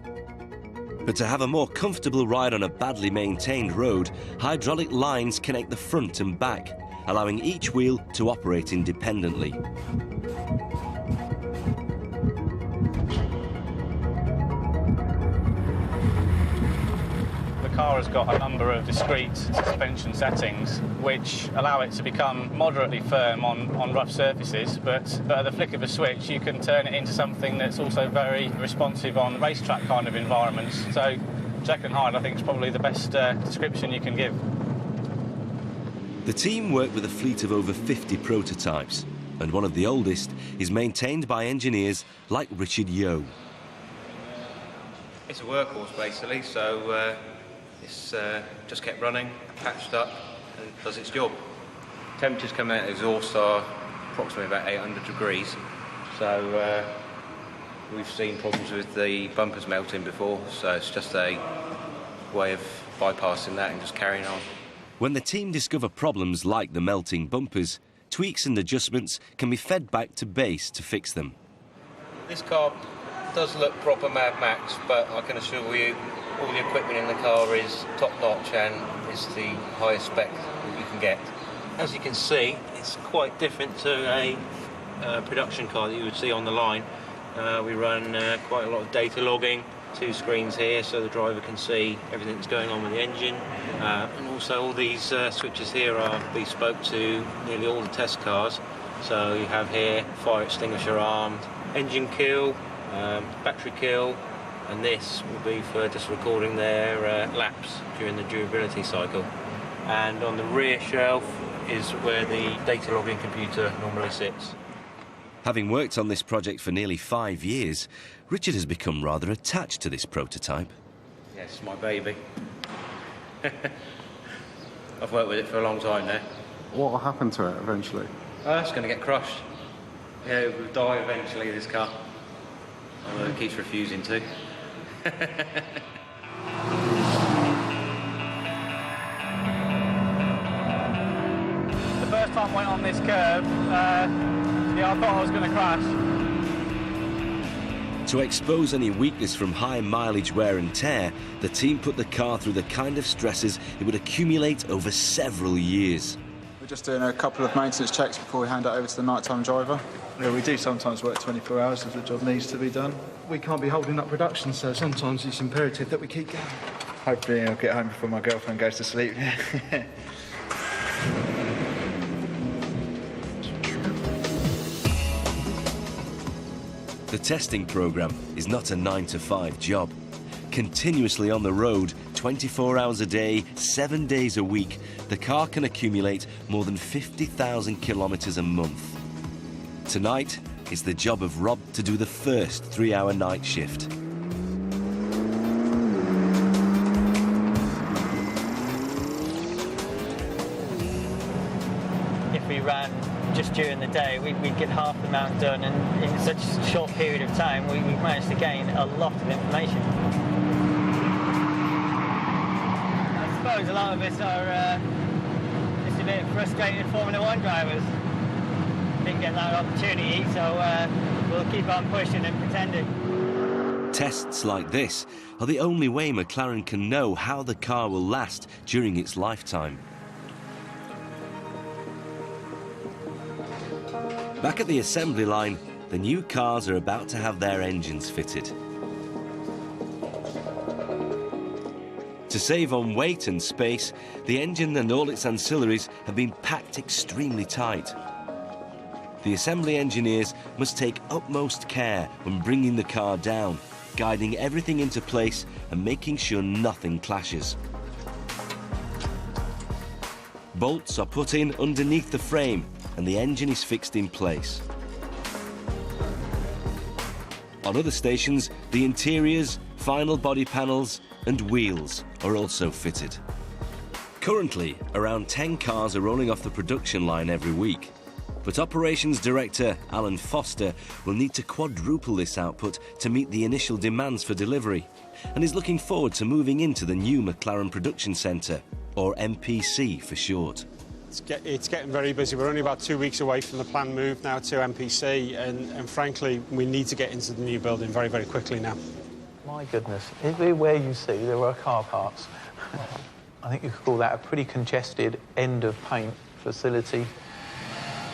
But to have a more comfortable ride on a badly maintained road, hydraulic lines connect the front and back, allowing each wheel to operate independently. The car has got a number of discrete suspension settings which allow it to become moderately firm on rough surfaces, but at the flick of a switch you can turn it into something that's also very responsive on racetrack kind of environments. So Jack and Hyde, I think, is probably the best description you can give. The team work with a fleet of over 50 prototypes, and one of the oldest is maintained by engineers like Richard Yeo. It's a workhorse basically, so it's just kept running, patched up, and does its job. Temperatures coming out of the exhaust are approximately about 800 degrees, so we've seen problems with the bumpers melting before, so it's just a way of bypassing that and just carrying on. When the team discover problems like the melting bumpers, tweaks and adjustments can be fed back to base to fix them. This car does look proper Mad Max, but I can assure you all the equipment in the car is top-notch and is the highest spec that you can get. As you can see, it's quite different to a production car that you would see on the line. We run quite a lot of data logging, 2 screens here so the driver can see everything that's going on with the engine, and also all these switches here are bespoke to nearly all the test cars. So you have here fire extinguisher armed, engine kill, battery kill, and this will be for just recording their laps during the durability cycle. And on the rear shelf is where the data logging computer normally sits. Having worked on this project for nearly 5 years, Richard has become rather attached to this prototype. Yes, my baby. I've worked with it for a long time now. What will happen to it eventually? It's going to get crushed. Yeah, it will die eventually, this car. Although it keeps refusing to. The first time I went on this curve, I thought I was going to crash. To expose any weakness from high mileage wear and tear, the team put the car through the kind of stresses it would accumulate over several years. We're just doing a couple of maintenance checks before we hand it over to the nighttime driver. Yeah, we do sometimes work 24 hours if the job needs to be done. We can't be holding up production, so sometimes it's imperative that we keep going. Hopefully I'll get home before my girlfriend goes to sleep. The testing programme is not a 9-to-5 job. Continuously on the road, 24 hours a day, 7 days a week, the car can accumulate more than 50,000 kilometres a month. Tonight, it's the job of Rob to do the first 3-hour night shift. If we ran just during the day, we'd get half the amount done, and in such a short period of time, we managed to gain a lot of information. I suppose a lot of us are just a bit frustrated Formula 1 drivers. Didn't get that opportunity, so we'll keep on pushing and pretending. Tests like this are the only way McLaren can know how the car will last during its lifetime. Back at the assembly line, the new cars are about to have their engines fitted. To save on weight and space, the engine and all its ancillaries have been packed extremely tight. The assembly engineers must take utmost care when bringing the car down, guiding everything into place and making sure nothing clashes. Bolts are put in underneath the frame and the engine is fixed in place. On other stations, the interiors, final body panels and wheels are also fitted. Currently, around 10 cars are rolling off the production line every week. But Operations Director Alan Foster will need to quadruple this output to meet the initial demands for delivery, and is looking forward to moving into the new McLaren Production Centre, or MPC for short. It's getting very busy. We're only about 2 weeks away from the planned move now to MPC, and frankly, we need to get into the new building very, very quickly now. My goodness, where you see there are car parks. I think you could call that a pretty congested end of paint facility.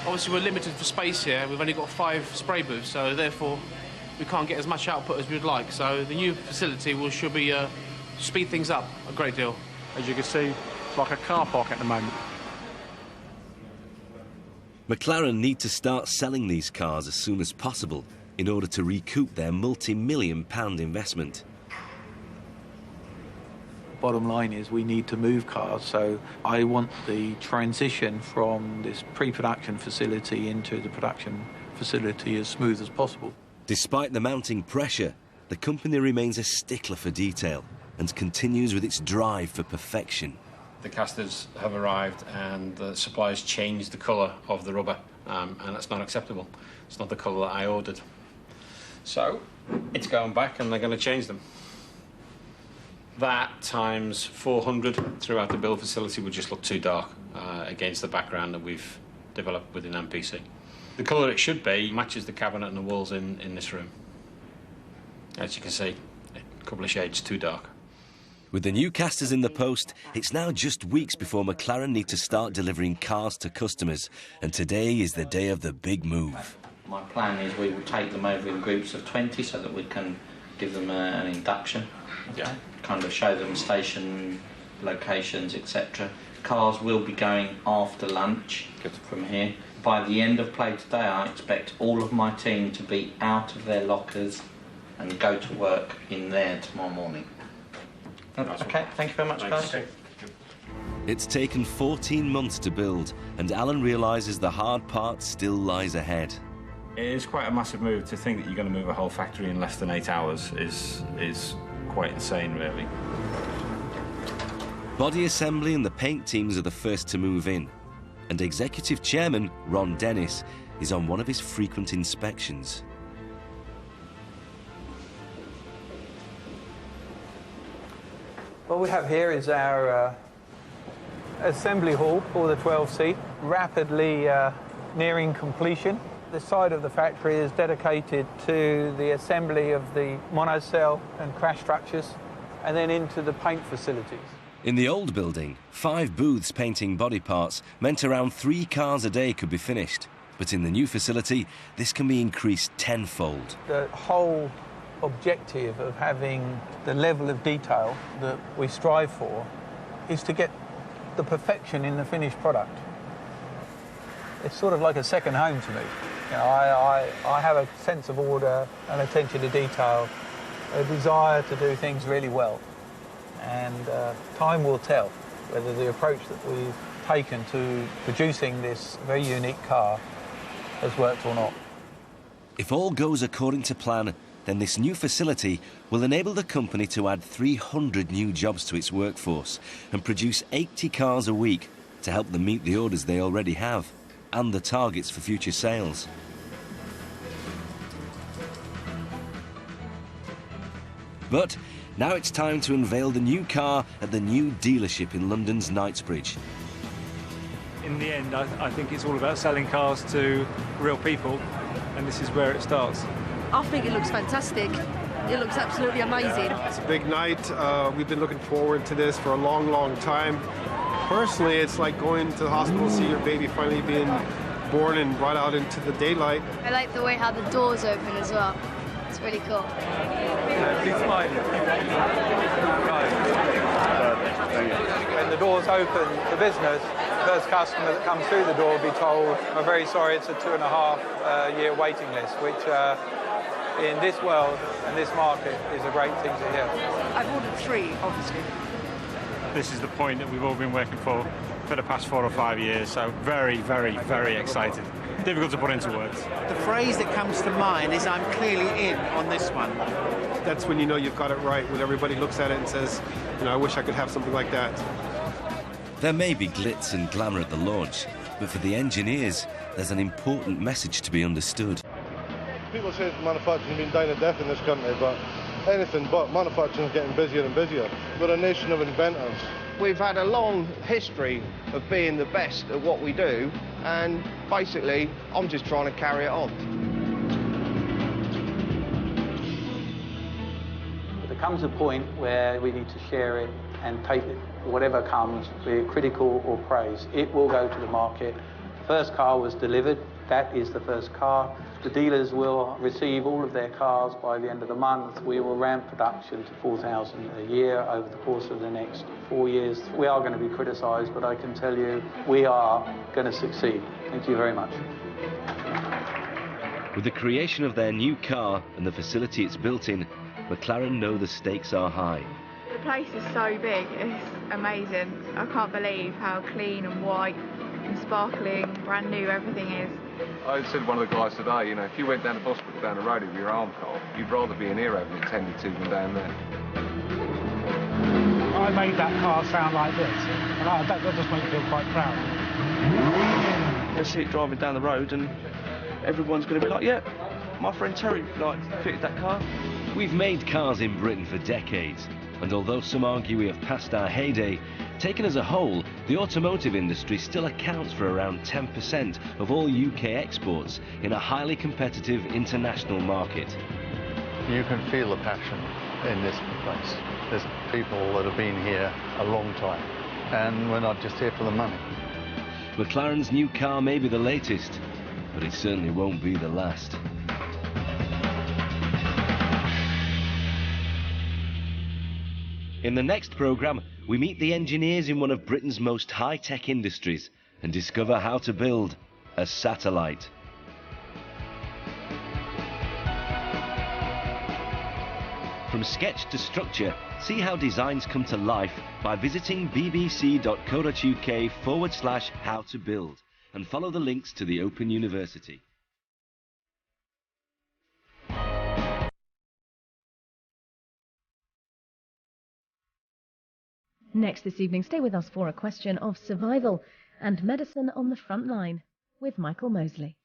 Obviously, we're limited for space here. We've only got 5 spray booths, so therefore we can't get as much output as we'd like. So the new facility should be speed things up a great deal. As you can see, it's like a car park at the moment. McLaren need to start selling these cars as soon as possible in order to recoup their multi-million-pound investment. Bottom line is we need to move cars, so I want the transition from this pre-production facility into the production facility as smooth as possible. Despite the mounting pressure, the company remains a stickler for detail and continues with its drive for perfection. The casters have arrived and the suppliers changed the colour of the rubber, and that's not acceptable. It's not the colour that I ordered. So it's going back and they're going to change them. That times 400 throughout the build facility would just look too dark against the background that we've developed within MPC. The colour it should be matches the cabinet and the walls in this room. As you can see, a couple of shades too dark. With the new casters in the post, it's now just weeks before McLaren need to start delivering cars to customers, and today is the day of the big move. My plan is we will take them over in groups of 20 so that we can give them an induction. Yeah. Kind of show them station locations, etc. Cars will be going after lunch from here. By the end of play today, I expect all of my team to be out of their lockers and go to work in there tomorrow morning. Okay, thank you very much, guys. It's taken 14 months to build, and Alan realises the hard part still lies ahead. It is quite a massive move. To think that you're going to move a whole factory in less than 8 hours is quite insane, really. Body assembly and the paint teams are the first to move in, and Executive Chairman Ron Dennis is on one of his frequent inspections. What we have here is our assembly hall for the 12-seat, rapidly nearing completion. The side of the factory is dedicated to the assembly of the monocell and crash structures, and then into the paint facilities. In the old building, 5 booths painting body parts meant around 3 cars a day could be finished. But in the new facility, this can be increased tenfold. The whole objective of having the level of detail that we strive for is to get the perfection in the finished product. It's sort of like a second home to me. You know, I have a sense of order, an attention to detail, a desire to do things really well. And time will tell whether the approach that we've taken to producing this very unique car has worked or not. If all goes according to plan, then this new facility will enable the company to add 300 new jobs to its workforce and produce 80 cars a week to help them meet the orders they already have. and the targets for future sales. But now it's time to unveil the new car at the new dealership in London's Knightsbridge. In the end, I think it's all about selling cars to real people, and this is where it starts. I think it looks fantastic. It looks absolutely amazing. It's a big night. We've been looking forward to this for a long, long time. Personally, it's like going to the hospital to see your baby finally being born and brought out into the daylight. I like the way how the doors open as well. It's really cool. Please smile. When the doors open for business, the first customer that comes through the door will be told, "I'm very sorry, it's a 2.5 year waiting list," which in this world and this market is a great thing to hear. I've ordered 3, obviously. This is the point that we've all been working for the past 4 or 5 years, so very, very, very excited. Difficult to put into words. The phrase that comes to mind is "I'm clearly in" on this one. That's when you know you've got it right, when everybody looks at it and says, you know, I wish I could have something like that. There may be glitz and glamour at the launch, but for the engineers, there's an important message to be understood. People say manufacturing's been dying to death in this country, but anything but. Manufacturing's getting busier and busier. We're a nation of inventors. We've had a long history of being the best at what we do, and basically, I'm just trying to carry it on. There comes a point where we need to share it and take it, whatever comes, be it critical or praise. It will go to the market. The first car was delivered. That is the first car. The dealers will receive all of their cars by the end of the month. We will ramp production to 4,000 a year over the course of the next 4 years. We are going to be criticised, but I can tell you we are going to succeed. Thank you very much. With the creation of their new car and the facility it's built in, McLaren know the stakes are high. The place is so big, it's amazing. I can't believe how clean and white and sparkling, brand new everything is. I said to one of the guys today, you know, if you went down to hospital down the road with your arm car, you'd rather be in here having it tended to than down there. I made that car sound like this, and that just makes me feel quite proud. You'll see it driving down the road and everyone's going to be like, yeah, my friend Terry fitted that car. We've made cars in Britain for decades, and although some argue we have passed our heyday, taken as a whole, the automotive industry still accounts for around 10% of all UK exports in a highly competitive international market. You can feel the passion in this place. There's people that have been here a long time, and we're not just here for the money. McLaren's new car may be the latest, but it certainly won't be the last. In the next programme, we meet the engineers in one of Britain's most high-tech industries and discover how to build a satellite. From sketch to structure, see how designs come to life by visiting bbc.co.uk/how-to-build and follow the links to the Open University. Next this evening, stay with us for a question of survival and medicine on the front line with Michael Mosley.